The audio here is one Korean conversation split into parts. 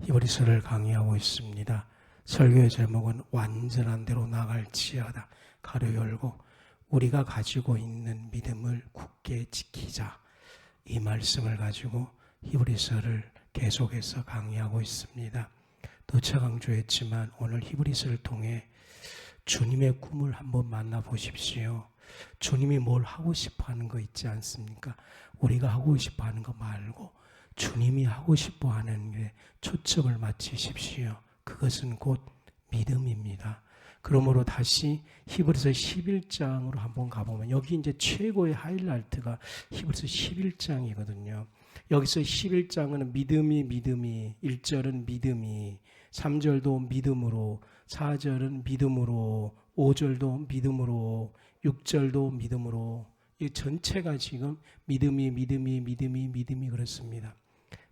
히브리서를 강의하고 있습니다. 설교의 제목은 완전한 대로 나갈지어다 가로 열고 우리가 가지고 있는 믿음을 굳게 지키자, 이 말씀을 가지고 히브리서를 계속해서 강의하고 있습니다. 누차 강조했지만 오늘 히브리서를 통해 주님의 꿈을 한번 만나보십시오. 주님이 뭘 하고 싶어 하는 거 있지 않습니까? 우리가 하고 싶어 하는 거 말고 주님이 하고 싶어 하는 게 초점을 맞추십시오. 그것은 곧 믿음입니다. 그러므로 다시 히브리서 11장으로 한번 가보면 여기 이제 최고의 하이라이트가 히브리서 11장이거든요. 여기서 11장은 믿음이 1절은 믿음이, 3절도 믿음으로, 4절은 믿음으로, 5절도 믿음으로, 6절도 믿음으로, 이 전체가 지금 믿음이 그렇습니다.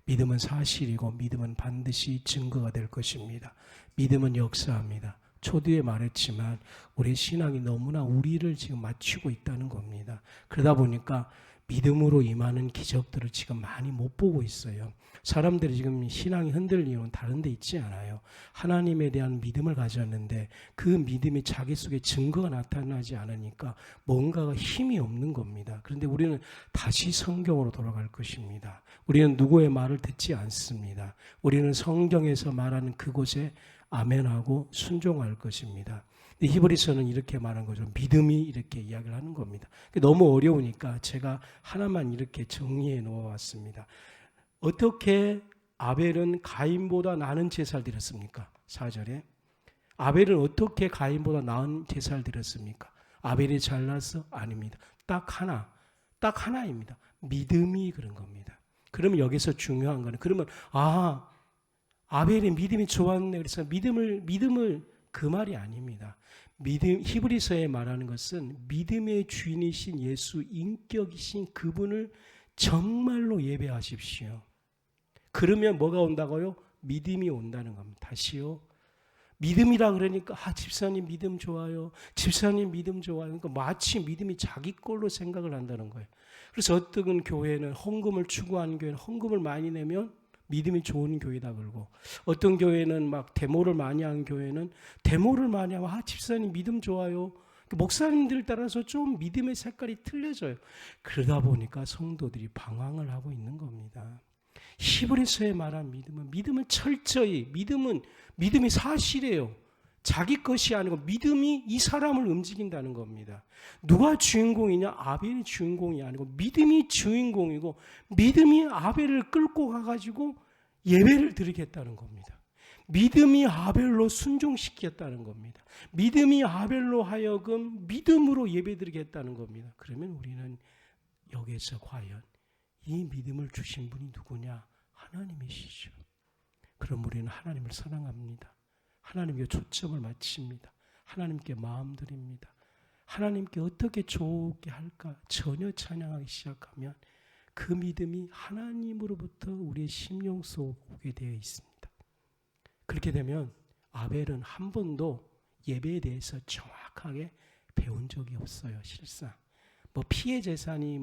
믿음은 사실이고 믿음은 반드시 증거가 될 것입니다. 믿음은 역사합니다. 초두에 말했지만 우리 신앙이 너무나 우리를 지금 맞추고 있다는 겁니다. 그러다 보니까 믿음으로 임하는 기적들을 지금 많이 못 보고 있어요. 사람들이 지금 신앙이 흔들리는 이유는 다른 데 있지 않아요. 하나님에 대한 믿음을 가졌는데 그 믿음이 자기 속에 증거가 나타나지 않으니까 뭔가가 힘이 없는 겁니다. 그런데 우리는 다시 성경으로 돌아갈 것입니다. 우리는 누구의 말을 듣지 않습니다. 우리는 성경에서 말하는 그곳에 아멘하고 순종할 것입니다. 히브리서는 이렇게 말한 거죠. 믿음이 이렇게 이야기를 하는 겁니다. 너무 어려우니까 제가 하나만 이렇게 정리해 놓았습니다. 어떻게 아벨은 가인보다 나은 제사를 드렸습니까? 4절에 아벨은 어떻게 가인보다 나은 제사를 드렸습니까? 아벨이 잘나서? 아닙니다. 딱 하나입니다. 믿음이 그런 겁니다. 그러면 여기서 중요한 거는, 그러면 아벨의 믿음이 좋았네, 그래서 믿음을 그 말이 아닙니다. 히브리서에 말하는 것은 믿음의 주인이신 예수, 인격이신 그분을 정말로 예배하십시오. 그러면 뭐가 온다고요? 믿음이 온다는 겁니다. 다시요. 믿음이라 그러니까 집사님 믿음 좋아요. 집사님 믿음 좋아요. 그러니까 마치 믿음이 자기 걸로 생각을 한다는 거예요. 그래서 어떤 교회는 헌금을 추구하는 교회는 헌금을 많이 내면 믿음이 좋은 교회다 그러고, 어떤 교회는 막 데모를 많이 하는 교회는 데모를 많이 하면 집사님 믿음 좋아요. 목사님들 따라서 좀 믿음의 색깔이 틀려져요. 그러다 보니까 성도들이 방황을 하고 있는 겁니다. 히브리서에 말한 믿음은 철저히, 믿음이 사실이에요. 자기 것이 아니고 믿음이 이 사람을 움직인다는 겁니다. 누가 주인공이냐? 아벨이 주인공이 아니고 믿음이 주인공이고, 믿음이 아벨을 끌고 가가지고 예배를 드리겠다는 겁니다. 믿음이 아벨로 순종시키겠다는 겁니다. 믿음이 아벨로 하여금 믿음으로 예배 드리겠다는 겁니다. 그러면 우리는 여기에서 과연 이 믿음을 주신 분이 누구냐? 하나님이시죠. 그럼 우리는 하나님을 사랑합니다. 하나님께 초점을 맞춥니다. 하나님께 마음 드립니다. 하나님께 어떻게 좋게 할까 전혀 찬양하기 시작하면 그 믿음이 하나님으로부터 우리의 심령 속 오게 되어 있습니다. 그렇게 되면 아벨은 한 번도 예배에 대해서 정확하게 배운 적이 없어요. 실상 피해 재산이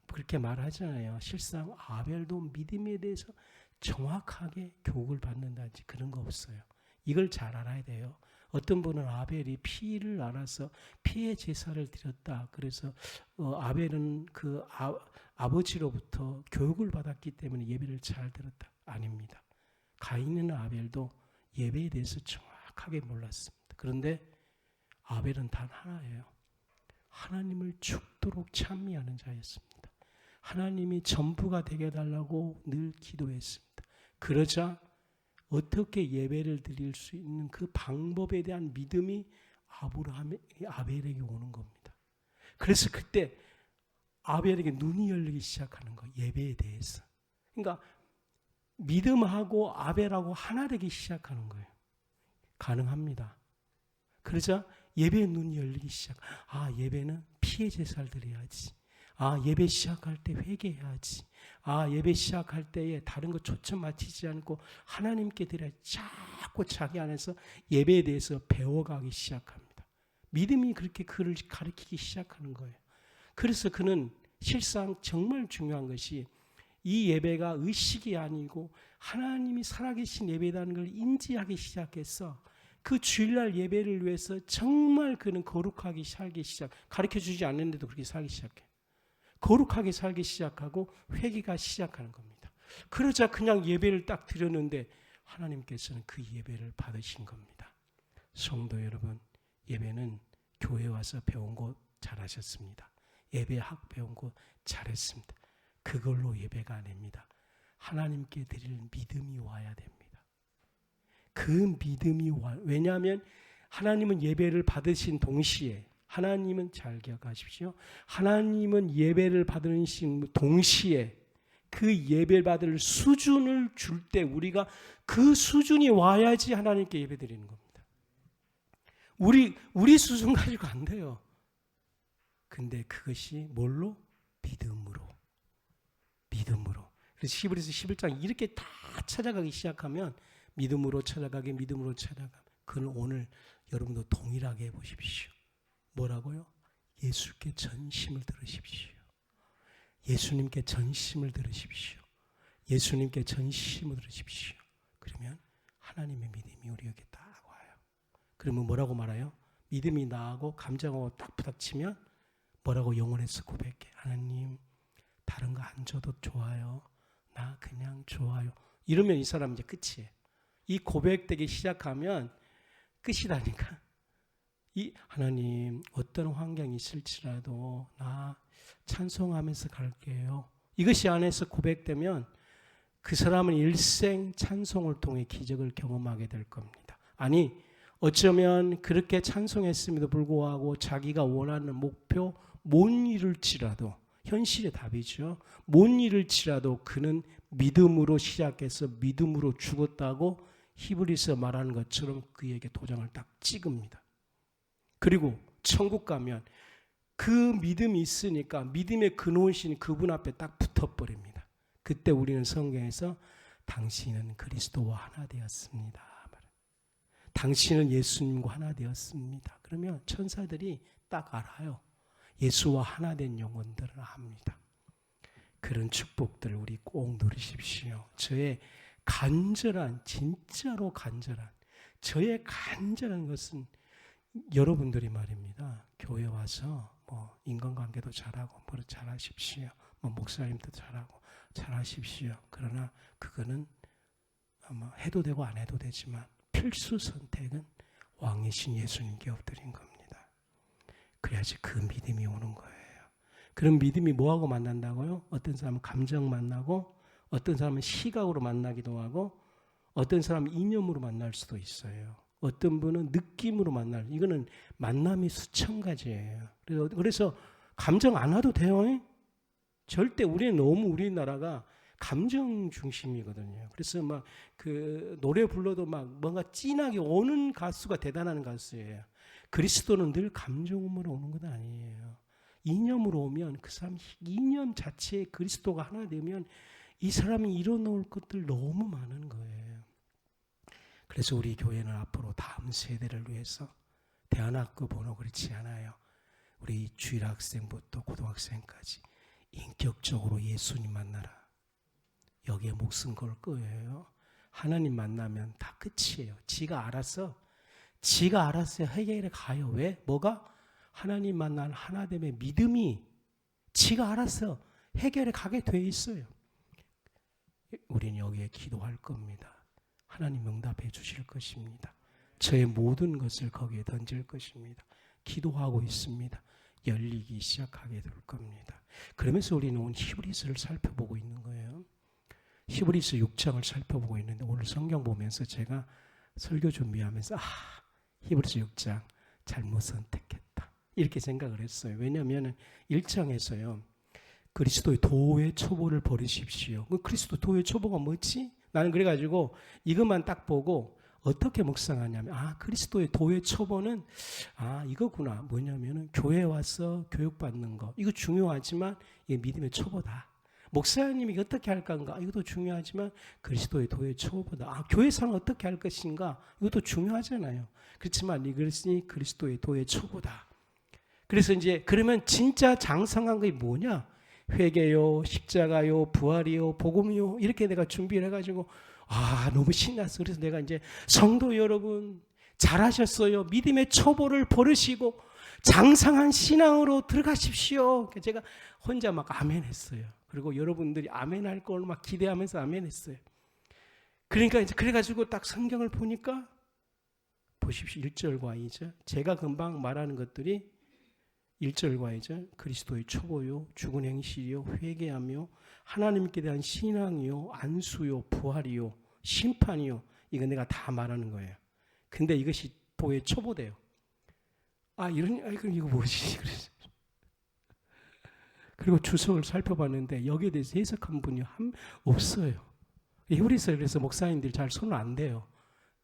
그렇게 말하잖아요. 실상 아벨도 믿음에 대해서 정확하게 교육을 받는다든지 그런 거 없어요. 이걸 잘 알아야 돼요. 어떤 분은 아벨이 피를 알아서 피해 제사를 드렸다. 그래서 아벨은 그 아버지로부터 교육을 받았기 때문에 예배를 잘 드렸다. 아닙니다. 가인이나 아벨도 예배에 대해서 정확하게 몰랐습니다. 그런데 아벨은 단 하나예요. 하나님을 죽도록 찬미하는 자였습니다. 하나님이 전부가 되게 해달라고 늘 기도했습니다. 그러자 어떻게 예배를 드릴 수 있는 그 방법에 대한 믿음이 아벨에게 오는 겁니다. 그래서 그때 아벨에게 눈이 열리기 시작하는 거예요. 예배에 대해서. 그러니까 믿음하고 아벨하고 하나 되기 시작하는 거예요. 가능합니다. 그러자 예배의 눈이 열리기 시작. 예배는 피해 제사를 드려야지. 예배 시작할 때 회개해야지. 예배 시작할 때에 다른 거 초점 맞추지 않고 하나님께 드려야지. 자꾸 자기 안에서 예배에 대해서 배워가기 시작합니다. 믿음이 그렇게 그를 가르치기 시작하는 거예요. 그래서 그는 실상 정말 중요한 것이 이 예배가 의식이 아니고 하나님이 살아계신 예배라는 걸 인지하기 시작했어. 그 주일날 예배를 위해서 정말 그는 거룩하게 살기 가르쳐주지 않는데도 그렇게 살기 시작해. 거룩하게 살기 시작하고 회개가 시작하는 겁니다. 그러자 그냥 예배를 딱 드렸는데 하나님께서는 그 예배를 받으신 겁니다. 성도 여러분, 예배는 교회 와서 배운 거 잘하셨습니다. 예배학 배운 거 잘했습니다. 그걸로 예배가 아닙니다. 하나님께 드릴 믿음이 와야 됩니다. 그 믿음이 왜냐하면 하나님은 예배를 받으신 동시에 하나님은 잘 기억하십시오. 하나님은 예배를 받으신 동시에 그 예배 받을 수준을 줄 때 우리가 그 수준이 와야지 하나님께 예배 드리는 겁니다. 우리 수준 가지고 안 돼요. 근데 그것이 뭘로? 믿음으로. 그래서 히브리서 11장 이렇게 다 찾아가기 시작하면 믿음으로 찾아가게 믿음으로 찾아가. 그건 오늘 여러분도 동일하게 해보십시오. 뭐라고요? 예수께 전심을 들으십시오. 예수님께 전심을 들으십시오. 예수님께 전심을 들으십시오. 그러면 하나님의 믿음이 우리에게 딱 와요. 그러면 뭐라고 말해요? 믿음이 나하고 감정하고 딱 부닥치면 뭐라고 영혼에서 고백해? 하나님, 다른 거 안 줘도 좋아요. 나 그냥 좋아요. 이러면 이 사람 이제 끝이에요. 이 고백되기 시작하면 끝이라니까. 이 하나님, 어떤 환경이 있을지라도 나 찬송하면서 갈게요. 이것이 안에서 고백되면 그 사람은 일생 찬송을 통해 기적을 경험하게 될 겁니다. 아니, 어쩌면 그렇게 찬송했음에도 불구하고 자기가 원하는 목표 못 이룰지라도, 현실의 답이죠. 못 이룰지라도 그는 믿음으로 시작해서 믿음으로 죽었다고 히브리서 말하는 것처럼 그에게 도장을 딱 찍습니다. 그리고 천국 가면 그 믿음이 있으니까 믿음의 근원이신 그분 앞에 딱 붙어버립니다. 그때 우리는 성경에서 당신은 그리스도와 하나 되었습니다. 당신은 예수님과 하나 되었습니다. 그러면 천사들이 딱 알아요. 예수와 하나 된 영혼들을 압니다. 그런 축복들을 우리 꼭 누리십시오. 저의 간절한, 진짜로 간절한, 저의 간절한 것은 여러분들이 말입니다. 교회 와서 인간관계도 잘하고 잘하십시오. 목사님도 잘하십시오. 그러나 그거는 아마 해도 되고 안 해도 되지만 필수 선택은 왕이신 예수님께 엎드린 겁니다. 그래야지 그 믿음이 오는 거예요. 그런 믿음이 뭐하고 만난다고요? 어떤 사람은 감정 만나고, 어떤 사람은 시각으로 만나기도 하고, 어떤 사람은 이념으로 만날 수도 있어요. 어떤 분은 느낌으로 이거는 만남이 수천 가지예요. 그래서 감정 안 와도 돼요. 절대 우리나라가 감정 중심이거든요. 그래서 막 그 노래 불러도 막 뭔가 진하게 오는 가수가 대단한 가수예요. 그리스도는 늘 감정으로 오는 건 아니에요. 이념으로 오면 그 사람 이념 자체에 그리스도가 하나 되면 이 사람이 이뤄놓을 것들 너무 많은 거예요. 그래서 우리 교회는 앞으로 다음 세대를 위해서 대안학교 번호 그렇지 않아요. 우리 주일학생부터 고등학생까지 인격적으로 예수님 만나라. 여기에 목숨 걸 거예요. 하나님 만나면 다 끝이에요. 지가 알아서 해결해 가요. 왜? 뭐가? 하나님 만난 하나됨의 믿음이 지가 알아서 해결해 가게 돼 있어요. 우리는 여기에 기도할 겁니다. 하나님 응답해 주실 것입니다. 저의 모든 것을 거기에 던질 것입니다. 기도하고 있습니다. 열리기 시작하게 될 겁니다. 그러면서 우리는 오늘 히브리서를 살펴보고 있는 거예요. 히브리서 6장을 살펴보고 있는데 오늘 성경 보면서 제가 설교 준비하면서 히브리서 6장 잘못 선택했다. 이렇게 생각을 했어요. 왜냐하면 1장에서요. 그리스도의 도의 초보를 버리십시오. 그리스도 도의 초보가 뭐지? 나는 그래가지고 이것만 딱 보고 어떻게 묵상하냐면 그리스도의 도의 초보는 이거구나. 뭐냐면은 교회에 와서 교육받는 거. 이거 중요하지만 이게 믿음의 초보다. 목사님이 어떻게 할 건가? 이것도 중요하지만 그리스도의 도의 초보다. 교회 생활 어떻게 할 것인가? 이것도 중요하잖아요. 그렇지만 이것이 그리스도의 도의 초보다. 그래서 이제 그러면 진짜 장성한 게 뭐냐? 회개요, 십자가요, 부활이요, 복음이요, 이렇게 내가 준비를 해가지고 너무 신났어. 그래서 내가 이제 성도 여러분 잘하셨어요. 믿음의 초보를 버리시고 장성한 신앙으로 들어가십시오. 제가 혼자 막 아멘 했어요. 그리고 여러분들이 아멘 할 걸 막 기대하면서 아멘 했어요. 그러니까 이제 그래가지고 딱 성경을 보니까 보십시오. 1절과 2절. 제가 금방 말하는 것들이 1절과 2절. 그리스도의 초보요, 죽은 행실이요, 회개하며 하나님께 대한 신앙이요, 안수요, 부활이요, 심판이요. 이거 내가 다 말하는 거예요. 근데 이것이 보의 초보대요. 그럼 이거 뭐지? 그리고 주석을 살펴봤는데 여기에 대해서 해석한 분이 없어요. 히브리서에 그래서 목사님들이 잘 손을 안 대요.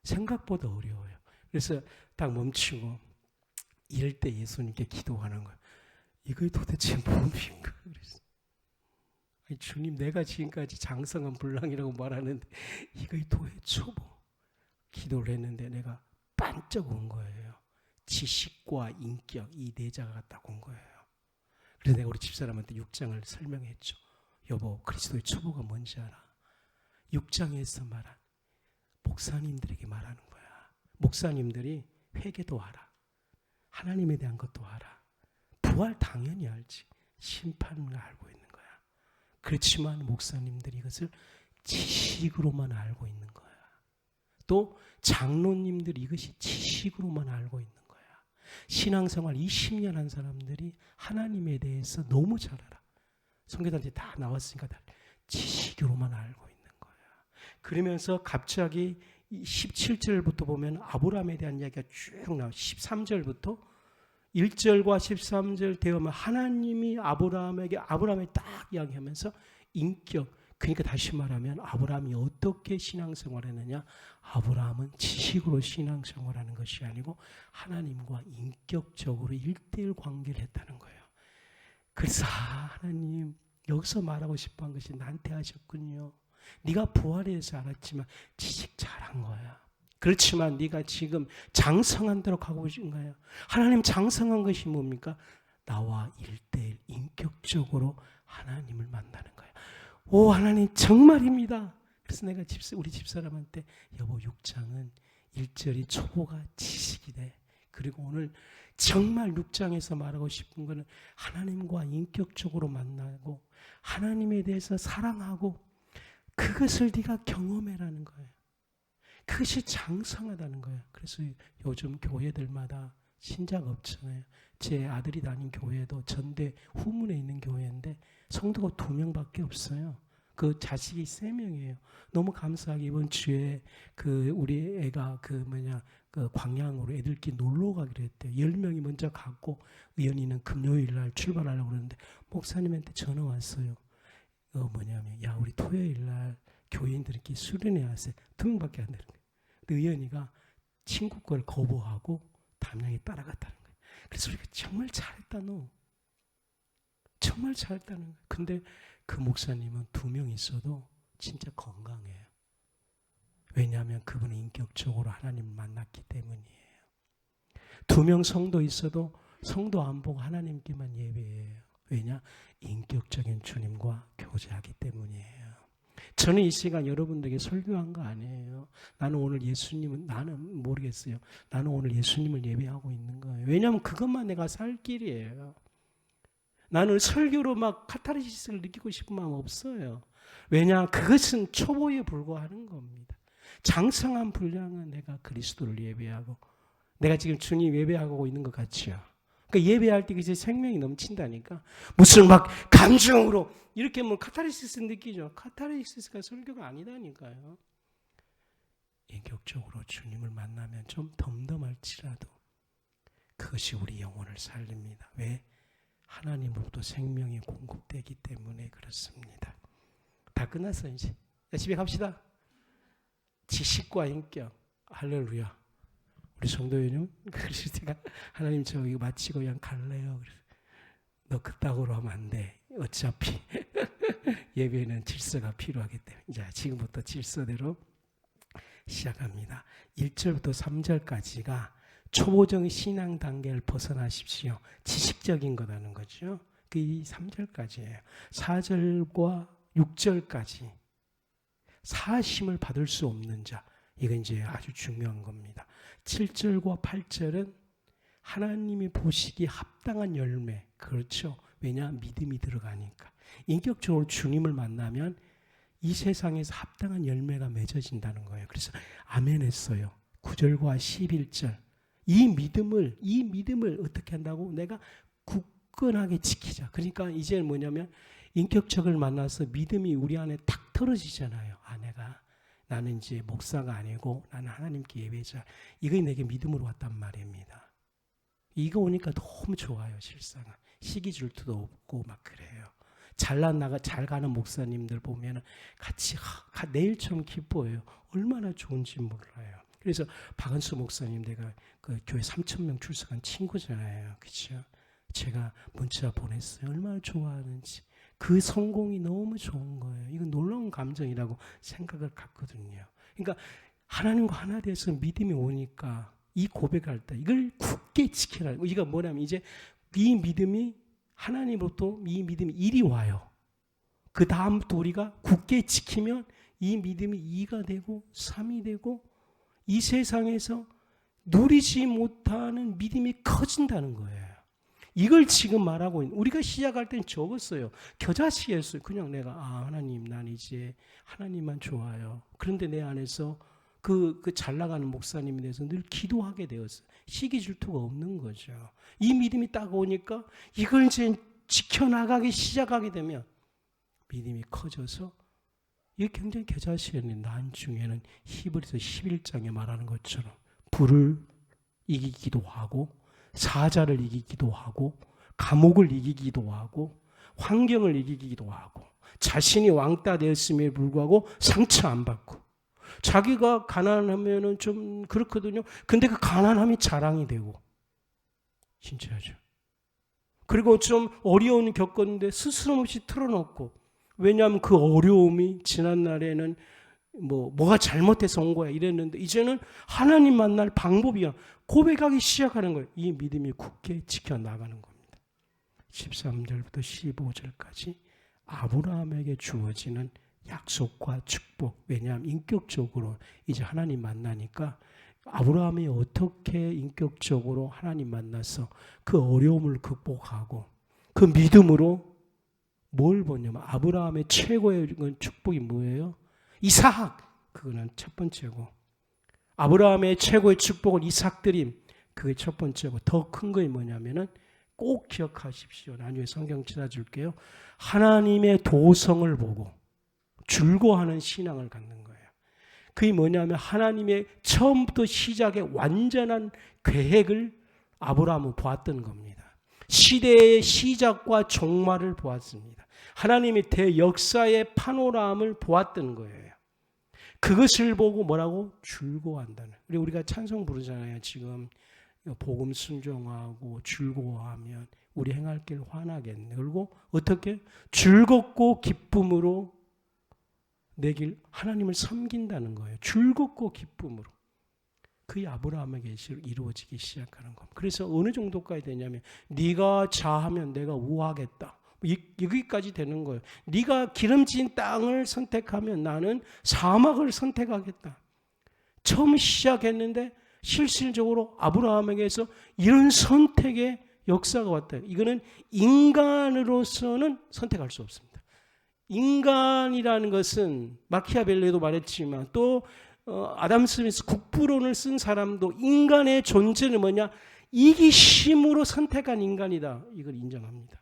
생각보다 어려워요. 그래서 딱 멈추고 이럴 때 예수님께 기도하는 거예요. 이거 도대체 뭡니까? 그래서 주님, 내가 지금까지 장성한 불량이라고 말하는데 이거 도의 초보. 기도를 했는데 내가 반짝 온 거예요. 지식과 인격, 이 네 자가 딱 온 거예요. 그래서 내가 우리 집사람한테 6장을 설명했죠. 여보, 그리스도의 초보가 뭔지 알아? 6장에서 말한 목사님들에게 말하는 거야. 목사님들이 회개도 알아. 하나님에 대한 것도 알아. 부활 당연히 알지. 심판을 알고 있는 거야. 그렇지만 목사님들이 이것을 지식으로만 알고 있는 거야. 또 장로님들이 이것이 지식으로만 알고 있는 거야. 신앙생활 20년 한 사람들이 하나님에 대해서 너무 잘 알아. 성경단체 다 나왔으니까 다 지식으로만 알고 있는 거야. 그러면서 갑자기 17절부터 보면 아브라함에 대한 이야기가 쭉 나와. 13절부터 1절과 13절 되어면 하나님이 아브라함에게 딱 이야기하면서 인격, 그러니까 다시 말하면 아브라함이 어떻게 신앙생활했느냐? 아브라함은 지식으로 신앙생활하는 것이 아니고 하나님과 인격적으로 1:1 관계를 했다는 거예요. 그래서 하나님, 여기서 말하고 싶어 한 것이 나한테 하셨군요. 네가 부활해서 알았지만 지식 잘한 거야. 그렇지만 네가 지금 장성한 대로 가고 있는 거야. 하나님 장성한 것이 뭡니까? 나와 1:1 인격적으로 하나님을 만나는 거야. 오, 하나님 정말입니다. 그래서 내가 우리 집사람한테 여보, 6장은 1절이 초보가 지식이 돼. 그리고 오늘 정말 6장에서 말하고 싶은 거는 하나님과 인격적으로 만나고 하나님에 대해서 사랑하고 그것을 네가 경험해라는 거예요. 그것이 장성하다는 거예요. 그래서 요즘 교회들마다 신자가 없잖아요. 제 아들이 다닌 교회도 전대 후문에 있는 교회인데 성도가 2명밖에 없어요. 그 자식이 3명이에요. 너무 감사하게 이번 주에 우리 애가 광양으로 애들끼리 놀러 가기로 했대요. 10명이 먼저 갔고 의연이는 금요일 날 출발하려고 그러는데 목사님한테 전화 왔어요. 야, 우리 토요일 날 교인들끼리 수련회 하세요. 2명밖에 안 되는 거예요. 근데 의연이가 친구 걸 거부하고 담양에 따라갔다는 거예요. 그래서 우리가 정말 잘했다, 너. 정말 잘했다는 거예요. 근데 그 목사님은 2명 있어도 진짜 건강해요. 왜냐하면 그분은 인격적으로 하나님을 만났기 때문이에요. 2명 성도 있어도 성도 안 보고 하나님께만 예배해요. 왜냐? 인격적인 주님과 교제하기 때문이에요. 저는 이 시간 여러분들에게 설교한 거 아니에요. 나는 오늘 예수님을 예배하고 있는 거예요. 왜냐하면 그것만 내가 살 길이에요. 나는 설교로 막 카타르시스를 느끼고 싶은 마음 없어요. 왜냐? 그것은 초보에 불과하는 겁니다. 장성한 분량은 내가 그리스도를 예배하고 내가 지금 주님 예배하고 있는 것 같죠. 그러니까 예배할 때 그제 생명이 넘친다니까. 무슨 막 감정으로 이렇게 카타르시스 느끼죠. 카타르시스가 설교가 아니다니까요. 인격적으로 주님을 만나면 좀 덤덤할지라도 그것이 우리 영혼을 살립니다. 왜? 하나님으로부터 생명이 공급되기 때문에 그렇습니다. 다 끝났어 이제. 집에 갑시다. 지식과 인격. 할렐루야. 우리 성도님, 그래서 제가 하나님 저 이거 마치고 그냥 갈래요. 그래서 너 그따구로 하면 안 돼. 어차피 예배는 질서가 필요하기 때문에. 자, 지금부터 질서대로 시작합니다. 1절부터 3절까지가 초보적 신앙 단계를 벗어나십시오. 지식적인 거라는 거죠. 그 3절까지예요. 4절과 6절까지 사심을 받을 수 없는 자, 이건 이제 아주 중요한 겁니다. 7절과 8절은 하나님이 보시기에 합당한 열매, 그렇죠. 왜냐? 믿음이 들어가니까. 인격적으로 주님을 만나면 이 세상에서 합당한 열매가 맺어진다는 거예요. 그래서 아멘 했어요. 9절과 11절. 이 믿음을 어떻게 한다고? 내가 굳건하게 지키자. 그러니까 이제 뭐냐면 인격적을 만나서 믿음이 우리 안에 탁 떨어지잖아요. 나는 이제 목사가 아니고 나는 하나님께 예배자. 이거 내게 믿음으로 왔단 말입니다. 이거 오니까 너무 좋아요. 실상은. 시기 질투도 없고 막 그래요. 잘 가는 목사님들 보면 같이 내일처럼 기뻐해요. 얼마나 좋은지 몰라요. 그래서 박은수 목사님, 내가 그 교회 3,000명 출석한 친구잖아요. 그렇죠? 제가 문자 보냈어요. 얼마나 좋아하는지. 그 성공이 너무 좋은 거예요. 이건 놀라운 감정이라고 생각을 갖거든요. 그러니까 하나님과 하나 돼서 믿음이 오니까 이 고백할 때 이걸 굳게 지키라. 이거 뭐냐면 이제 이 믿음이 하나님으로부터 이 믿음이 1이 와요. 그 다음부터 우리가 굳게 지키면 이 믿음이 2가 되고 3이 되고 이 세상에서 누리지 못하는 믿음이 커진다는 거예요. 이걸 지금 말하고 있는, 우리가 시작할 땐 적었어요. 겨자씨였어요. 그냥 내가 하나님, 난 이제 하나님만 좋아요. 그런데 내 안에서 그 잘 나가는 목사님에 대해서 늘 기도하게 되었어요. 시기 질투가 없는 거죠. 이 믿음이 딱 오니까 이걸 이제 지켜나가기 시작하게 되면 믿음이 커져서 이게 굉장히 겨자씨였는데 나중에는 히브리서 11장에 말하는 것처럼 불을 이기기도 하고 사자를 이기기도 하고 감옥을 이기기도 하고 환경을 이기기도 하고 자신이 왕따 되었음에 불구하고 상처 안 받고 자기가 가난하면은 좀 그렇거든요. 근데 그 가난함이 자랑이 되고 진짜죠. 그리고 좀 어려운 겪었는데 스스럼 없이 털어놓고, 왜냐하면 그 어려움이 지난날에는 뭐가 잘못해서 온 거야 이랬는데 이제는 하나님 만날 방법이야. 고백하기 시작하는 거예요. 이 믿음이 굳게 지켜나가는 겁니다. 13절부터 15절까지 아브라함에게 주어지는 약속과 축복. 왜냐하면 인격적으로 이제 하나님 만나니까 아브라함이 어떻게 인격적으로 하나님 만나서 그 어려움을 극복하고 그 믿음으로 뭘 보냐면 아브라함의 최고의 축복이 뭐예요? 이삭. 그거는 첫 번째고, 아브라함의 최고의 축복은 이삭 드림. 그게 첫 번째고, 더 큰 거 뭐냐면은 꼭 기억하십시오. 나중에 성경 찾아줄게요. 하나님의 도성을 보고 즐거워하는 신앙을 갖는 거예요. 그게 뭐냐면 하나님의 처음부터 시작의 완전한 계획을 아브라함은 보았던 겁니다. 시대의 시작과 종말을 보았습니다. 하나님의 대역사의 파노라마를 보았던 거예요. 그것을 보고 뭐라고? 즐거워한다는. 우리가 찬송 부르잖아요. 지금 복음 순종하고 즐거워하면 우리 행할 길 환하겠네. 그리고 어떻게? 즐겁고 기쁨으로 내 길 하나님을 섬긴다는 거예요. 즐겁고 기쁨으로. 그게 아브라함에게 이루어지기 시작하는 겁니다. 그래서 어느 정도까지 되냐면 네가 자하면 내가 우하겠다. 여기까지 되는 거예요. 네가 기름진 땅을 선택하면 나는 사막을 선택하겠다. 처음 시작했는데 실질적으로 아브라함에게서 이런 선택의 역사가 왔다. 이거는 인간으로서는 선택할 수 없습니다. 인간이라는 것은 마키아벨리도 말했지만 또 아담 스미스 국부론을 쓴 사람도 인간의 존재는 뭐냐? 이기심으로 선택한 인간이다. 이걸 인정합니다.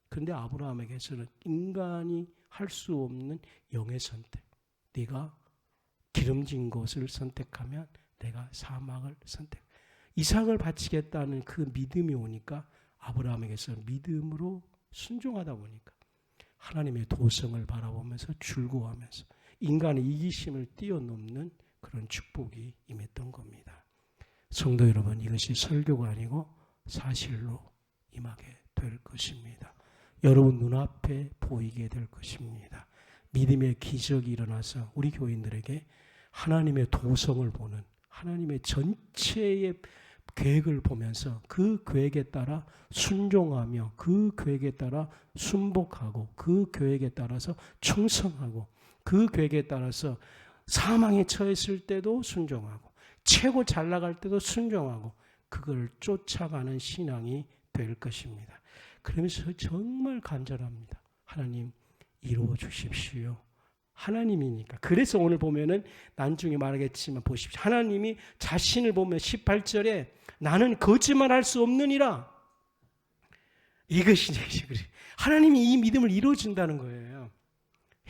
그런데 아브라함에게서는 인간이 할 수 없는 영의 선택. 네가 기름진 곳을 선택하면 내가 사막을 선택. 이삭을 바치겠다는 그 믿음이 오니까 아브라함에게서는 믿음으로 순종하다 보니까 하나님의 도성을 바라보면서 즐거워하면서 인간의 이기심을 뛰어넘는 그런 축복이 임했던 겁니다. 성도 여러분, 이것이 설교가 아니고 사실로 임하게 될 것입니다. 여러분 눈앞에 보이게 될 것입니다. 믿음의 기적이 일어나서 우리 교인들에게 하나님의 도성을 보는, 하나님의 전체의 계획을 보면서 그 계획에 따라 순종하며 그 계획에 따라 순복하고 그 계획에 따라서 충성하고 그 계획에 따라서 사망에 처했을 때도 순종하고 최고 잘 나갈 때도 순종하고 그걸 쫓아가는 신앙이 될 것입니다. 그러면서 정말 간절합니다. 하나님 이루어 주십시오. 하나님이니까. 그래서 오늘 보면은 나중에 말하겠지만 보십시오. 하나님이 자신을 보면 18절에 나는 거짓말할 수 없느니라. 이것이 하나님이 이 믿음을 이루어준다는 거예요.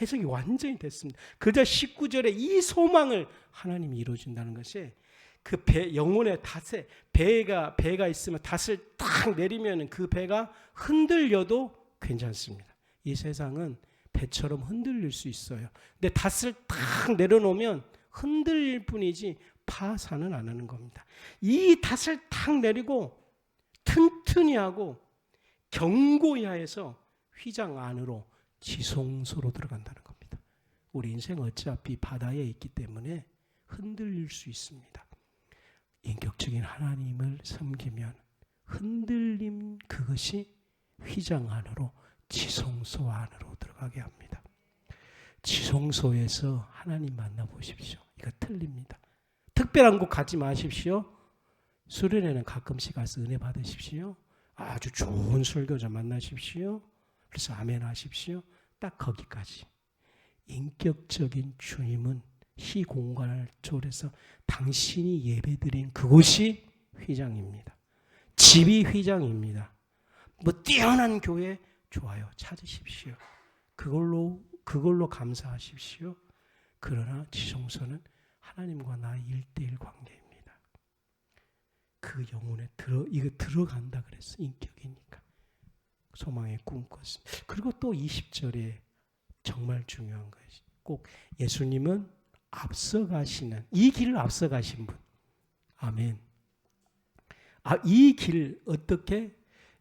해석이 완전히 됐습니다. 그저 19절에 이 소망을 하나님이 이루어준다는 것이 그 배, 영혼의 닷에 배가 있으면 닷을 딱 내리면 그 배가 흔들려도 괜찮습니다. 이 세상은 배처럼 흔들릴 수 있어요. 근데 닷을 딱 내려놓으면 흔들릴 뿐이지 파산은 안 하는 겁니다. 이 닷을 딱 내리고 튼튼히 하고 견고히 하여서 휘장 안으로 지성소로 들어간다는 겁니다. 우리 인생 어차피 바다에 있기 때문에 흔들릴 수 있습니다. 인격적인 하나님을 섬기면 흔들림 그것이 휘장 안으로 지성소 안으로 들어가게 합니다. 지성소에서 하나님 만나보십시오. 이거 틀립니다. 특별한 곳 가지 마십시오. 수련회는 가끔씩 가서 은혜 받으십시오. 아주 좋은 설교자 만나십시오. 그래서 아멘 하십시오. 딱 거기까지. 인격적인 주님은 시 공간을 초월해서 당신이 예배드린 그곳이 휘장입니다. 집이 휘장입니다. 뭐 뛰어난 교회 좋아요. 찾으십시오. 그걸로 감사하십시오. 그러나 지성소는 하나님과 나의 1:1 관계입니다. 그 영혼에 이거 들어간다 그랬어. 인격이니까. 소망의 꿈꿨습니다. 그리고 또 20절에 정말 중요한 것이 꼭 예수님은 앞서가시는 이 길을 앞서가신 분. 아멘. 이 길 어떻게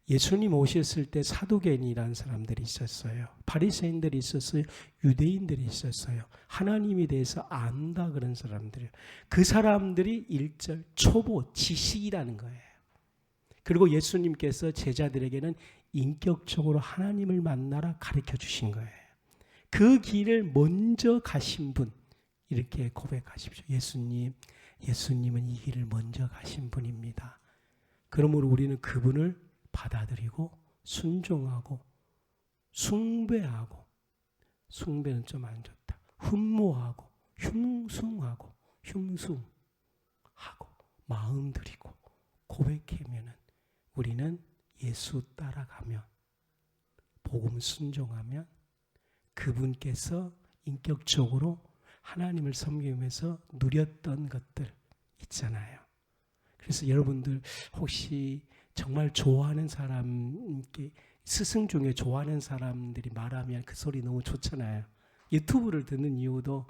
예수님 오셨을 때 사두개인이라는 사람들이 있었어요. 바리새인들이 있었어요. 유대인들이 있었어요. 하나님에 대해서 안다 그런 사람들이에요. 그 사람들이 1절 초보 지식이라는 거예요. 그리고 예수님께서 제자들에게는 인격적으로 하나님을 만나라 가르쳐 주신 거예요. 그 길을 먼저 가신 분 이렇게 고백하십시오. 예수님은 이 길을 먼저 가신 분입니다. 그러므로 우리는 그분을 받아들이고 순종하고 숭배하고 숭배는 좀 안 좋다. 흠모하고 흉숭하고 마음 들이고 고백하면은 우리는 예수 따라가면 복음 순종하면 그분께서 인격적으로 하나님을 섬기면서 누렸던 것들 있잖아요. 그래서 여러분들 혹시 정말 좋아하는 사람, 스승 중에 좋아하는 사람들이 말하면 그 소리 너무 좋잖아요. 유튜브를 듣는 이유도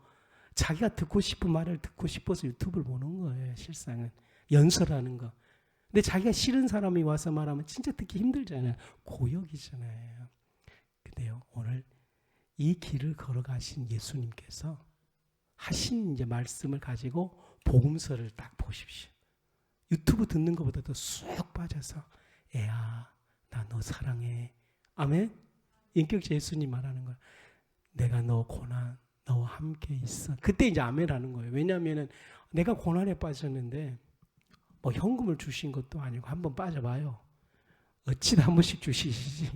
자기가 듣고 싶은 말을 듣고 싶어서 유튜브를 보는 거예요. 실상은 연설하는 거. 근데 자기가 싫은 사람이 와서 말하면 진짜 듣기 힘들잖아요. 고역이잖아요. 근데요, 오늘 이 길을 걸어가신 예수님께서 하신 이제 말씀을 가지고 복음서를 딱 보십시오. 유튜브 듣는 것보다 더 쑥 빠져서 애야 나 너 사랑해. 아멘. 인격적 예수님 말하는 거야. 내가 너 고난 너와 함께 있어. 그때 이제 아멘 하는 거예요. 왜냐하면 내가 고난에 빠졌는데 뭐 현금을 주신 것도 아니고 한번 빠져봐요. 어찌나 한 번씩 주시지.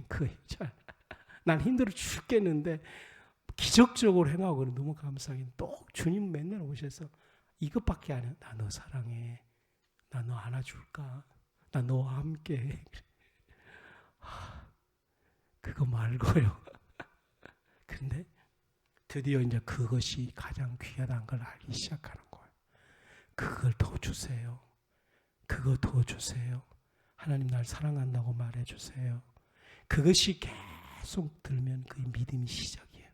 난 힘들어 죽겠는데 기적적으로 행하고 너무 감사하게 또 주님 맨날 오셔서 이것밖에 안 해요. 나 너 사랑해. 나 너 안아줄까? 나 너와 함께. 그거 말고요. 근데 드디어 이제 그것이 가장 귀하다는 걸 알기 시작하는 거예요. 그걸 더 주세요. 그거 더 주세요. 하나님 날 사랑한다고 말해주세요. 그것이 계속 들면 그 믿음이 시작이에요.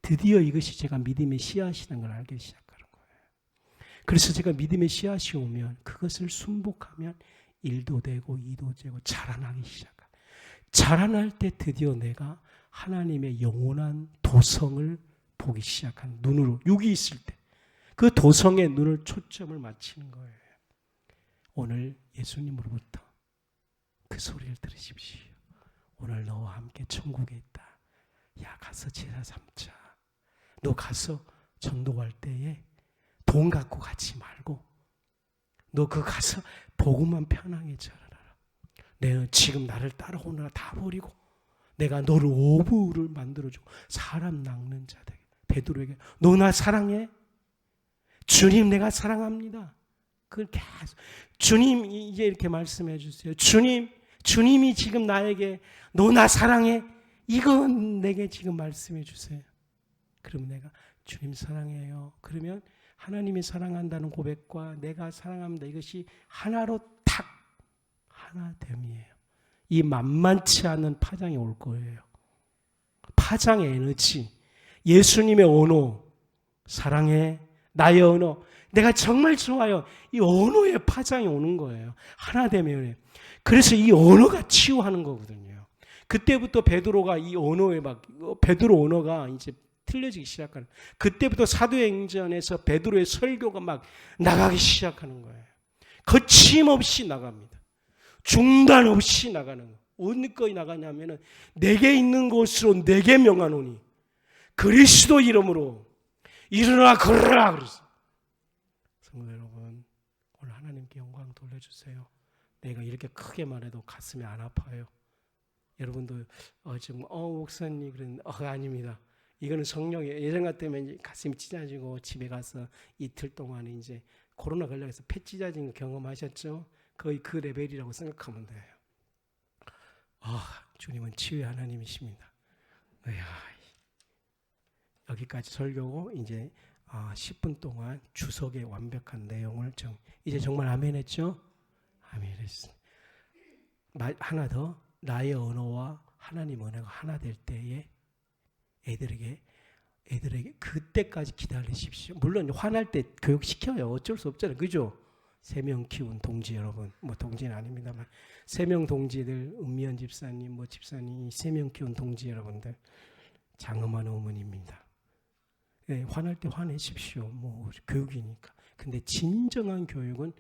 드디어 이것이 제가 믿음의 씨앗이라는 걸 알기 시작하는 거예요. 그래서 제가 믿음의 씨앗이 오면 그것을 순복하면 1도 되고 2도 되고 자라나기 시작해요. 자라날 때 드디어 내가 하나님의 영원한 도성을 보기 시작한 눈으로 육이 있을 때 그 도성의 눈을 초점을 맞추는 거예요. 오늘 예수님으로부터 그 소리를 들으십시오. 오늘 너와 함께 천국에 있다. 야, 가서 제사 삼자. 너 가서 전도할 때에 돈 갖고 가지 말고 너 그 가서 복음만 편하게 전하라. 내가 지금 나를 따라오느라 다 버리고 내가 너를 어부를 만들어주고 사람 낚는 자들. 베드로에게 너 나 사랑해? 주님 내가 사랑합니다. 그걸 계속 주님 이제 이렇게 말씀해 주세요. 주님이 지금 나에게 너 나 사랑해? 이건 내게 지금 말씀해 주세요. 그러면 내가 주님 사랑해요. 그러면 하나님이 사랑한다는 고백과 내가 사랑합니다. 이것이 하나로 탁 하나됨이에요. 이 만만치 않은 파장이 올 거예요. 파장의 에너지, 예수님의 언어, 사랑해, 나의 언어, 내가 정말 좋아요. 이 언어의 파장이 오는 거예요. 하나 되면. 그래서 이 언어가 치유하는 거거든요. 그때부터 베드로가 이 언어에 베드로 언어가 이제 틀려지기 시작하는. 그때부터 사도행전에서 베드로의 설교가 막 나가기 시작하는 거예요. 거침없이 나갑니다. 중단 없이 나가는 거예요. 어디까지 나가냐면은 내게 있는 곳으로 내게 명하노니 그리스도 이름으로 일어나 걸으라 그랬어요. 성도 여러분, 오늘 하나님께 영광 돌려주세요. 내가 이렇게 크게 말해도 가슴이 안 아파요. 여러분도 지금 목사님 그런 아닙니다. 이거는 성령의 예전 같으면 가슴이 찢어지고 집에 가서 이틀 동안 이제 코로나 걸려서 폐 찢어진 거 경험하셨죠? 거의 그 레벨이라고 생각하면 돼요. 주님은 치유의 하나님이십니다. 여기까지 설교고 이제 10분 동안 주석의 완벽한 내용을 이제 정말 아멘 했죠? 아멘 했습니다. 하나 더, 나의 언어와 하나님 언어가 하나 될 때에 애들에게 그때까지 기다리십시오. 물론 화날 때 교육시켜요. 어쩔 수 없잖아요. 그죠? 3명 키운 동지 여러분, 동지는 아닙니다만 3명 동지들, 은미연 집사님, 집사님 3명 키운 동지 여러분들, 장엄한 어머니입니다. 네, 화날 때 화내십시오. 교육이니까. 근데 진정한 교육은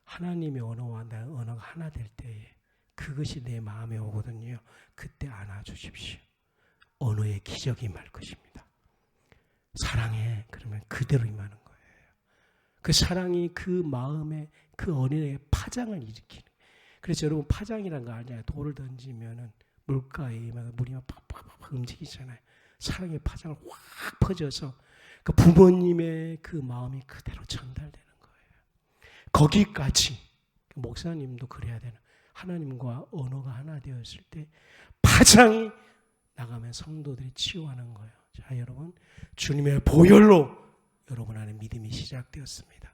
하나님의 언어와 나의 언어가 하나 될 때에 그것이 내 마음에 오거든요. 그때 안아주십시오. 언어의 기적이 임할 것입니다. 사랑해. 그러면 그대로 임하는 거예요. 그 사랑이 그 마음에 그 어린애의 파장을 일으키는. 그래서 여러분 파장이란 거 아니에요. 돌을 던지면은 물가에 물이 막 팍팍팍 움직이잖아요. 사랑의 파장을 확 퍼져서 그 부모님의 그 마음이 그대로 전달되는 거예요. 거기까지 목사님도 그래야 되는. 하나님과 언어가 하나 되었을 때 파장이 나가면 성도들이 치유하는 거예요. 자, 여러분, 주님의 보혈로 여러분 안에 믿음이 시작되었습니다.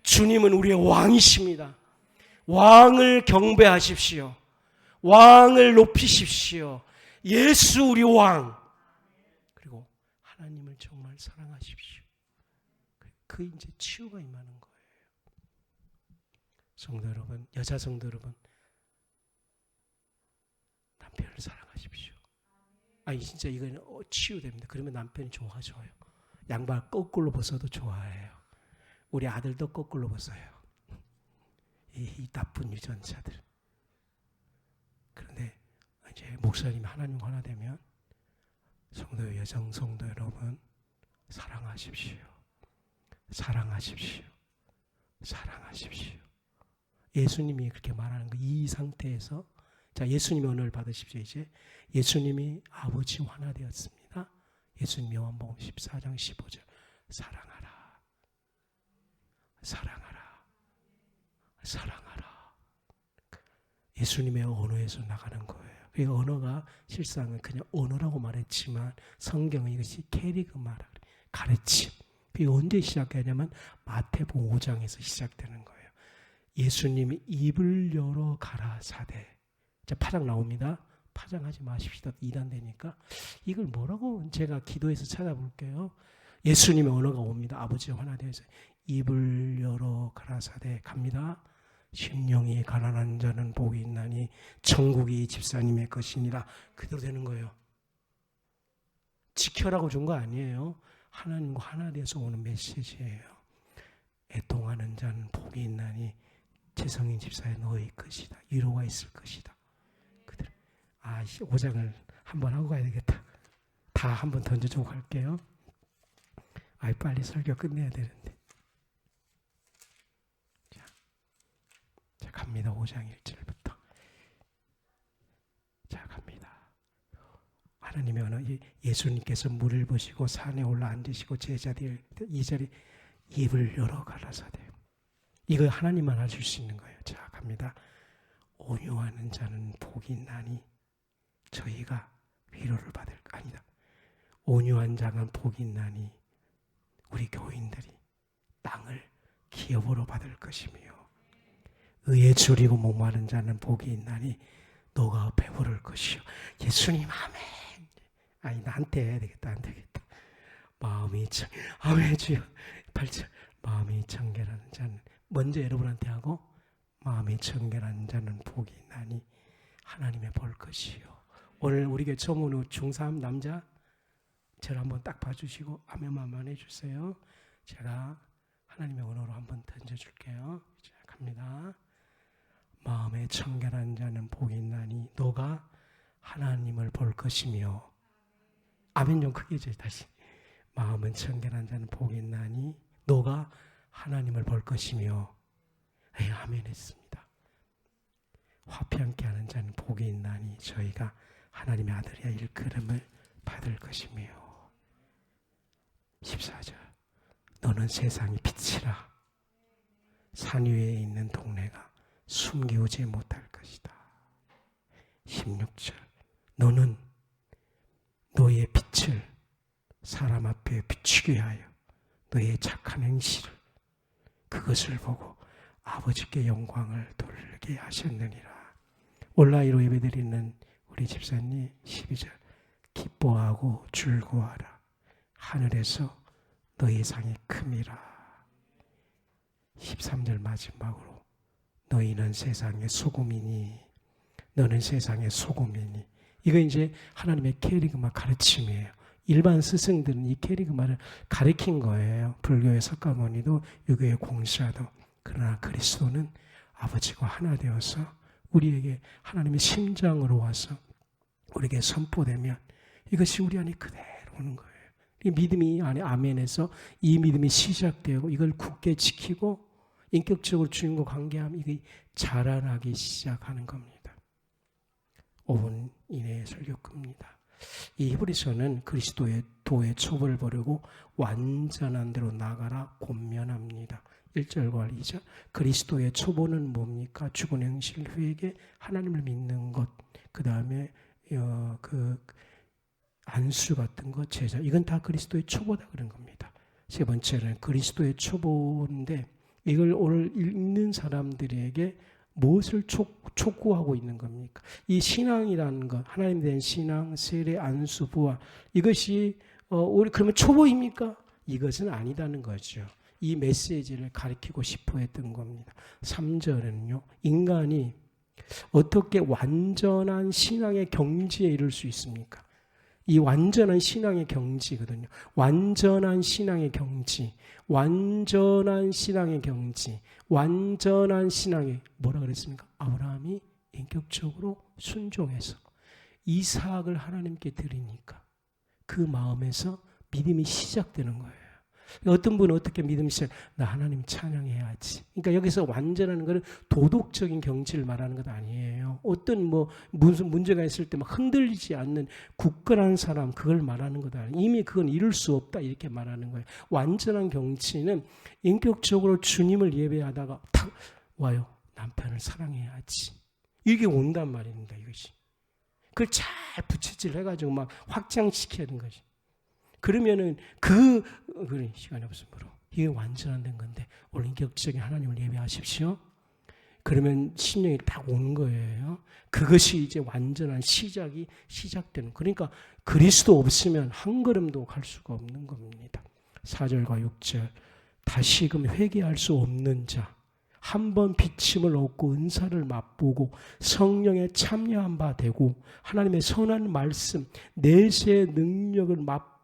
주님은 우리의 왕이십니다. 왕을 경배하십시오. 왕을 높이십시오. 예수 우리 왕. 그리고 하나님을 정말 사랑하십시오. 그 이제 치유가 임하는 거예요. 성도 여러분, 여자 성도 여러분, 남편을 사랑하십시오. 진짜 이거는 치유됩니다. 그러면 남편이 좋아져요. 양말 거꾸로 벗어도 좋아해요. 우리 아들도 거꾸로 벗어요. 이 나쁜 유전자들. 그런데 이제 목사님이 하나님 하나 되면 성도 여성 성도 여러분 사랑하십시오. 사랑하십시오. 사랑하십시오. 예수님이 그렇게 말하는 거 이 상태에서 자, 예수님의 은혜를 받으십시오. 이제 예수님이 아버지 하나 되었습니다. 예수님 요한복음 14장 15절 사랑하라. 사랑하라. 사랑하라. 예수님의 언어에서 나가는 거예요. 그 언어가 실상은 그냥 언어라고 말했지만 성경은 이것이 캐리그 말을 가르침. 그게 언제 시작되냐면 마태복음 5장에서 시작되는 거예요. 예수님이 입을 열어 가라사대. 자, 파장 나옵니다. 파장하지 마십시다. 이단되니까. 이걸 뭐라고 제가 기도해서 찾아볼게요. 예수님의 언어가 옵니다. 아버지와 하나 되어서 입을 열어 가라사대 갑니다. 심령이 가난한 자는 복이 있나니 천국이 집사님의 것이니라. 그대로 되는 거예요. 지켜라고 준 거 아니에요. 하나님과 하나 되어서 오는 메시지예요. 애통하는 자는 복이 있나니 최성인 집사의 너의 것이다. 위로가 있을 것이다. 그들 5장을 한번 하고 가야 되겠다. 다 한번 던져주고 갈게요. 빨리 설교 끝내야 되는데. 자 갑니다. 5장 1절부터. 자 갑니다. 하나님의 언어, 예수님께서 물을 보시고 산에 올라 앉으시고 제자들 2절에 입을 열어 가라사대. 이거 하나님만 하실 수 있는 거예요. 자 갑니다. 온유하는 자는 복이 있나니 저희가 위로를 받을 아니다. 온유한 자가 복이 있나니 우리 교인들이 땅을 기업으로 받을 것이며, 의에 줄이고 목마른 자는 복이 있나니 너가 배부를 것이요. 예수님 아멘. 나한테 해야 되겠다. 안 되겠다. 마음이 아멘 주여. 8절 마음이 청결한 자는 먼저 여러분한테 하고, 마음이 청결한 자는 복이 있나니 하나님의 볼 것이요. 오늘 우리 교회 처음 오는 중3 남자 저를 한번 딱 봐주시고 아멘만 해주세요. 제가 하나님의 언어로 한번 던져줄게요. 자 갑니다. 마음에 청결한 자는 복이 있나니 너가 하나님을 볼 것이며. 아멘 좀 크게 해줘요. 다시. 마음은 청결한 자는 복이 있나니 너가 하나님을 볼 것이며. 아멘 했습니다. 화평케 하는 자는 복이 있나니 저희가 하나님의 아들이야 일컬음을 받을 것이며. 14절 너는 세상의 빛이라. 산 위에 있는 동네가 숨기우지 못할 것이다. 16절 너는 너의 빛을 사람 앞에 비추게 하여 너의 착한 행실을 그것을 보고 아버지께 영광을 돌리게 하셨느니라. 온라인으로 예배드리는 우리 집사님 12절 기뻐하고 즐거워하라. 하늘에서 너의 상이 큼이라. 13절 마지막으로 너희는 세상의 소금이니 너는 세상의 소금이니. 이거 이제 하나님의 케리그마 가르침이에요. 일반 스승들은 이 케리그마를 가르친 거예요. 불교의 석가모니도 유교의 공자도. 그러나 그리스도는 아버지가 하나 되어서 우리에게 하나님의 심장으로 와서 우리에게 선포되면 이것이 우리 안에 그대로 오는 거예요. 이 믿음이 안에 아멘에서 이 믿음이 시작되고 이걸 굳게 지키고 인격적으로 주님과 관계하면 이게 자라나기 시작하는 겁니다. 5분 이내에 설교 끝입니다. 이 히브리서는 그리스도의 도의 첩을 버리고 완전한 대로 나가라 권면합니다. 1절과 2절 그리스도의 초보는 뭡니까? 죽은 행실 회개 하나님을 믿는 것, 그 다음에 그 안수 같은 것, 제자, 이건 다 그리스도의 초보다 그런 겁니다. 세 번째는 그리스도의 초보인데 이걸 오늘 읽는 사람들에게 무엇을 촉구하고 있는 겁니까? 이 신앙이라는 것, 하나님에 대한 신앙, 세례, 안수, 부활, 이것이 우리 그러면 초보입니까? 이것은 아니다는 거죠. 이 메시지를 가르치고 싶어 했던 겁니다. 3절은요. 인간이 어떻게 완전한 신앙의 경지에 이를 수 있습니까? 이 완전한 신앙의 경지거든요. 완전한 신앙의 경지. 완전한 신앙의 경지. 완전한 신앙의 뭐라 그랬습니까? 아브라함이 인격적으로 순종해서 이삭을 하나님께 드리니까 그 마음에서 믿음이 시작되는 거예요. 어떤 분은 어떻게 믿음이 시작? 나 하나님 찬양해야지. 그러니까 여기서 완전한 것은 도덕적인 경지를 말하는 것 아니에요. 어떤 무슨 문제가 있을 때 막 흔들리지 않는 굳건한 사람, 그걸 말하는 것 아니에요. 이미 그건 이룰 수 없다 이렇게 말하는 거예요. 완전한 경지는 인격적으로 주님을 예배하다가 탁 와요. 남편을 사랑해야지. 이게 온단 말입니다. 이것이. 그걸 잘 부채질 해가지고 막 확장시켜야 하는 거지. 그러면은 그런 시간이 없으므로 이게 완전한 된 건데 오늘 인격적인 하나님을 예배하십시오. 그러면 심령이 딱 오는 거예요. 그것이 이제 완전한 시작이 시작되는. 그러니까 그리스도 없으면 한 걸음도 갈 수가 없는 겁니다. 4절과 6절 다시금 회개할 수 없는 자, 한 번 비침을 얻고 은사를 맛보고 성령에 참여한 바 되고 하나님의 선한 말씀, 내세의 능력을 맛보고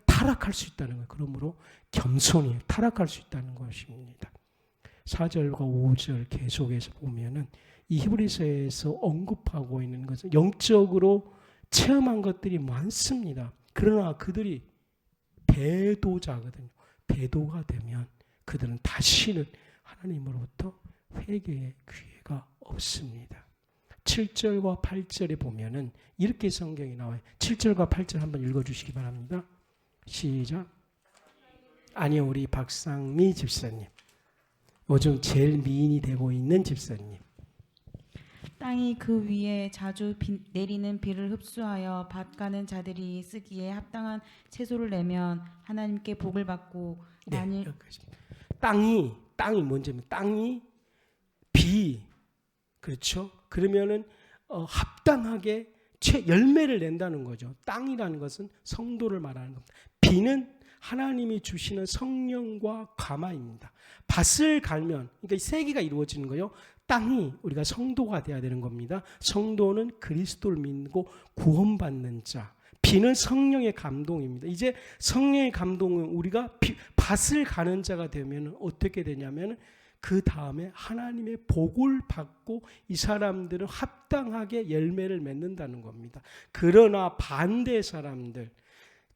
타락할 수 있다는 거예요. 그러므로 겸손히 타락할 수 있다는 것입니다. 4절과 5절 계속해서 보면은 이 히브리서에서 언급하고 있는 것은 영적으로 체험한 것들이 많습니다. 그러나 그들이 배도자거든요. 배도가 되면 그들은 다시는 하나님으로부터 회개의 기회가 없습니다. 7절과 8절에 보면은 이렇게 성경이 나와요. 7절과 8절 한번 읽어주시기 바랍니다. 시작. 아니요, 우리 박상미 집사님. 요즘 제일 미인이 되고 있는 집사님. 땅이 그 위에 자주 내리는 비를 흡수하여 밭 가는 자들이 쓰기에 합당한 채소를 내면 하나님께 복을 받고 네, 여기까지입니다. 땅이 뭔지면 땅이 비, 그렇죠? 그러면은 합당하게 열매를 낸다는 거죠. 땅이라는 것은 성도를 말하는 겁니다. 비는 하나님이 주시는 성령과 감화입니다. 밭을 갈면, 그러니까 세 개가 이루어지는 거예요. 땅이 우리가 성도가 돼야 되는 겁니다. 성도는 그리스도를 믿고 구원받는 자. 비는 성령의 감동입니다. 이제 성령의 감동은 우리가 밭을 가는 자가 되면 어떻게 되냐면 그 다음에 하나님의 복을 받고 이 사람들은 합당하게 열매를 맺는다는 겁니다. 그러나 반대 사람들,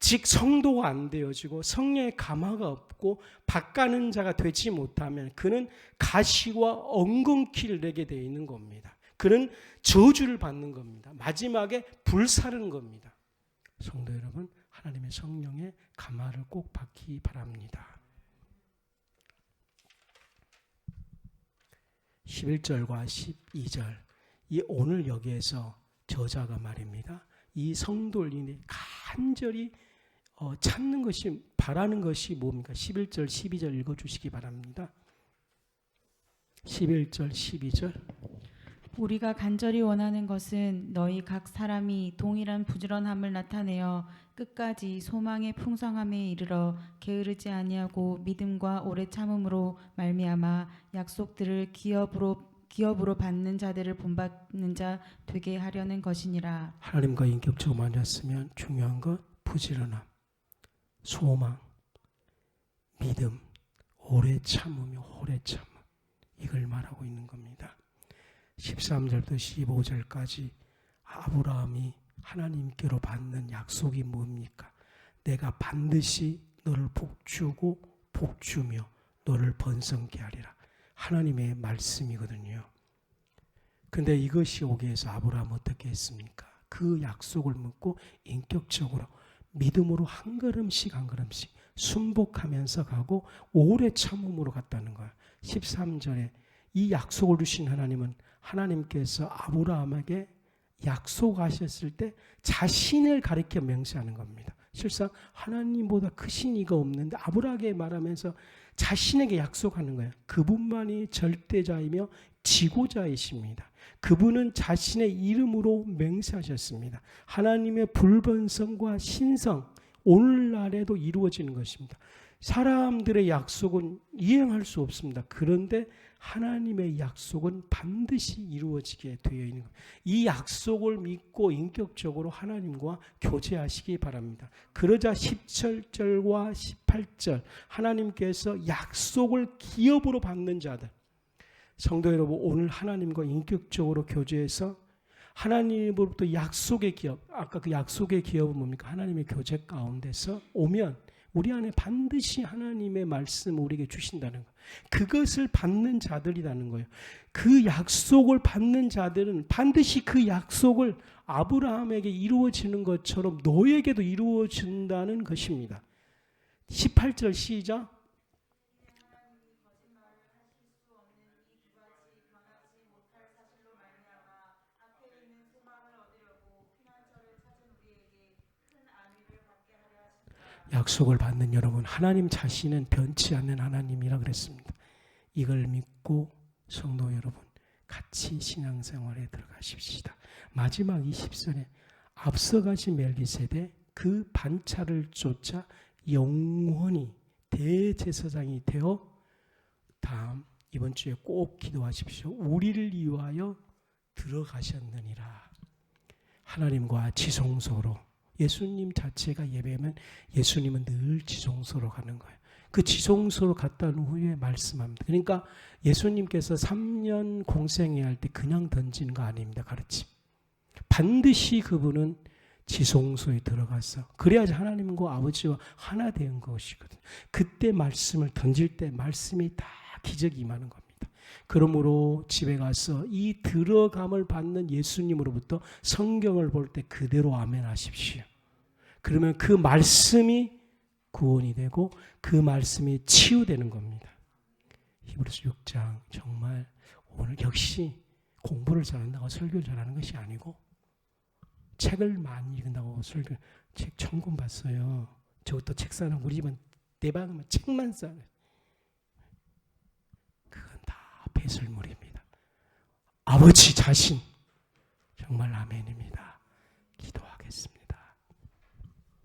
즉 성도가 안 되어지고 성령의 감화가 없고 밭 가는 자가 되지 못하면 그는 가시와 엉겅퀴를 내게 되어 있는 겁니다. 그는 저주를 받는 겁니다. 마지막에 불사르는 겁니다. 성도 여러분, 하나님의 성령의 감화를 꼭 받기 바랍니다. 11절과 12절, 이 오늘 여기에서 저자가 말입니다. 이 성도를 간절히 찾는 것이, 바라는 것이 뭡니까? 11절, 12절 읽어주시기 바랍니다. 11절, 12절. 우리가 간절히 원하는 것은 너희 각 사람이 동일한 부지런함을 나타내어 끝까지 소망의 풍성함에 이르러 게으르지 아니하고 믿음과 오래 참음으로 말미암아 약속들을 기업으로 받는 자들을 본받는 자 되게 하려는 것이니라. 하나님과 인격적으로 만났으면 중요한 것 부지런함, 소망, 믿음, 오래 참으며 오래 참음, 이걸 말하고 있는 겁니다. 13절부터 15절까지 아브라함이 하나님께로 받는 약속이 뭡니까? 내가 반드시 너를 복주고 복주며 너를 번성케 하리라. 하나님의 말씀이거든요. 근데 이것이 오기 위해서 아브라함은 어떻게 했습니까? 그 약속을 묻고 인격적으로 믿음으로 한 걸음씩 한 걸음씩 순복하면서 가고 오래 참음으로 갔다는 거예요. 13절에 이 약속을 주신 하나님은 하나님께서 아브라함에게 약속하셨을 때 자신을 가리켜 명시하는 겁니다. 실상 하나님보다 크신 이가 없는데 아브라함에게 말하면서 자신에게 약속하는 거예요. 그분만이 절대자이며 지고자이십니다. 그분은 자신의 이름으로 맹세하셨습니다. 하나님의 불번성과 신성, 오늘날에도 이루어지는 것입니다. 사람들의 약속은 이행할 수 없습니다. 그런데 하나님의 약속은 반드시 이루어지게 되어 있는 겁니다. 이 약속을 믿고 인격적으로 하나님과 교제하시기 바랍니다. 그러자 17절과 18절 하나님께서 약속을 기업으로 받는 자들, 성도 여러분, 오늘 하나님과 인격적으로 교제해서 하나님으로부터 약속의 기업, 아까 그 약속의 기업은 뭡니까? 하나님의 교제 가운데서 오면 우리 안에 반드시 하나님의 말씀을 우리에게 주신다는 것. 그것을 받는 자들이라는 거예요. 그 약속을 받는 자들은 반드시 그 약속을 아브라함에게 이루어지는 것처럼 너에게도 이루어진다는 것입니다. 18절 시작. 약속을 받는 여러분, 하나님 자신은 변치 않는 하나님이라 그랬습니다. 이걸 믿고 성도 여러분 같이 신앙생활에 들어가십시다. 마지막 20절에 앞서가신 멜기세덱 그 반차를 쫓아 영원히 대제사장이 되어 다음 이번 주에 꼭 기도하십시오. 우리를 위하여 들어가셨느니라. 하나님과 지성소로, 예수님 자체가 예배면 예수님은 늘 지성소로 가는 거예요. 그 지성소로 갔다 온 후에 말씀합니다. 그러니까 예수님께서 3년 공생애 할 때 그냥 던지는 거 아닙니다. 가르침. 반드시 그분은 지성소에 들어가서 그래야지 하나님과 아버지와 하나 된 것이거든요. 그때 말씀을 던질 때 말씀이 다 기적이 임하는 겁니다. 그러므로 집에 가서 이 들어감을 받는 예수님으로부터 성경을 볼 때 그대로 아멘 하십시오. 그러면 그 말씀이 구원이 되고 그 말씀이 치유되는 겁니다. 히브리서 6장 정말 오늘 역시 공부를 잘한다고 설교를 잘하는 것이 아니고 책을 많이 읽는다고 설교 책 1000권 봤어요. 저것도 책 사는 우리 집은 대방은 책만 사요. 그건 다 배설물입니다. 아버지 자신